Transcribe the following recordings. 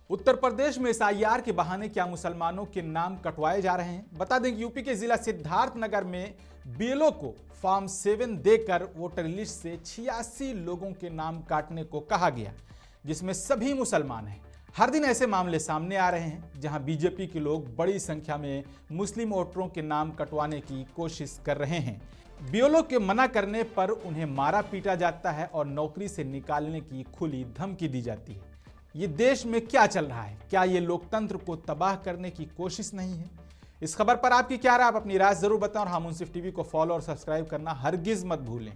उत्तर प्रदेश में एसआईआर के बहाने क्या मुसलमानों के नाम कटवाए जा रहे हैं। बता दें कि यूपी के जिला सिद्धार्थनगर में बीएलओ को फॉर्म 7 देकर वोटर लिस्ट से 86 लोगों के नाम काटने को कहा गया, जिसमें सभी मुसलमान हैं। हर दिन ऐसे मामले सामने आ रहे हैं जहां बीजेपी के लोग बड़ी संख्या में मुस्लिम वोटरों के नाम कटवाने की कोशिश कर रहे हैं। बीएलओ के मना करने पर उन्हें मारा पीटा जाता है और नौकरी से निकालने की खुली धमकी दी जाती है। ये देश में क्या चल रहा है? क्या ये लोकतंत्र को तबाह करने की कोशिश नहीं है? इस खबर पर आपकी क्या राय? आप अपनी राय जरूर बताएं और हाँ मुंसिफ टीवी को फॉलो और सब्सक्राइब करना हरगिज मत भूलें।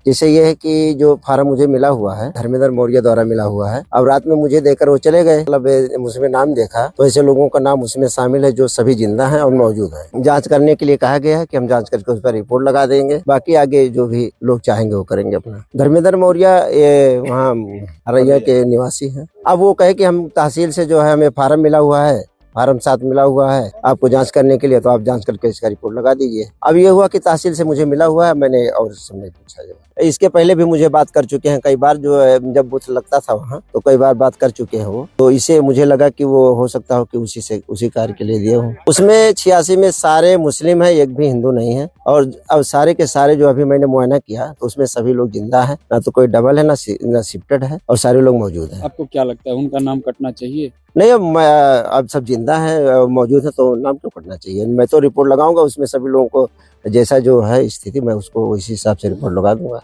जैसे ये है कि जो फार्म मुझे मिला हुआ है धर्मेंद्र मौर्य द्वारा मिला हुआ है, अब रात में मुझे देकर वो चले गए। मतलब उसमें नाम देखा तो ऐसे लोगों का नाम उसमें शामिल है जो सभी जिंदा हैं और मौजूद हैं। जांच करने के लिए कहा गया है कि हम जांच करके उस पर रिपोर्ट लगा देंगे, बाकी आगे जो भी लोग चाहेंगे वो करेंगे अपना। धर्मेंद्र मौर्य ये वहाँ अररिया के निवासी हैं। अब वो कहे कि हम तहसील से जो है हमें फार्म मिला हुआ है, फार्म 7 मिला हुआ है आपको जांच करने के लिए, तो आप जांच करके इसका रिपोर्ट लगा दीजिए। अब ये हुआ कि तहसील से मुझे मिला हुआ है, मैंने और सबने पूछा। इसके पहले भी मुझे बात कर चुके हैं कई बार, जो है जब बूथ लगता था वहाँ तो कई बार बात कर चुके हैं वो, तो इसे मुझे लगा कि वो हो सकता हो कि उसी कार्य के लिए दिए हो। उसमें 86 में सारे मुस्लिम है, एक भी हिंदू नहीं है। और अब सारे के सारे जो अभी मैंने मुआयना किया तो उसमें सभी लोग जिंदा है, ना तो कोई डबल है ना शिफ्टेड है, और सारे लोग मौजूद है। आपको क्या लगता है उनका नाम कटना चाहिए? नहीं, अब सब जिंदा है मौजूद है तो नाम क्यों कटना चाहिए? मैं तो रिपोर्ट लगाऊंगा, उसमें सभी लोगों को जैसा जो है स्थिति मैं उसको उसी हिसाब से रिपोर्ट लगा दूंगा।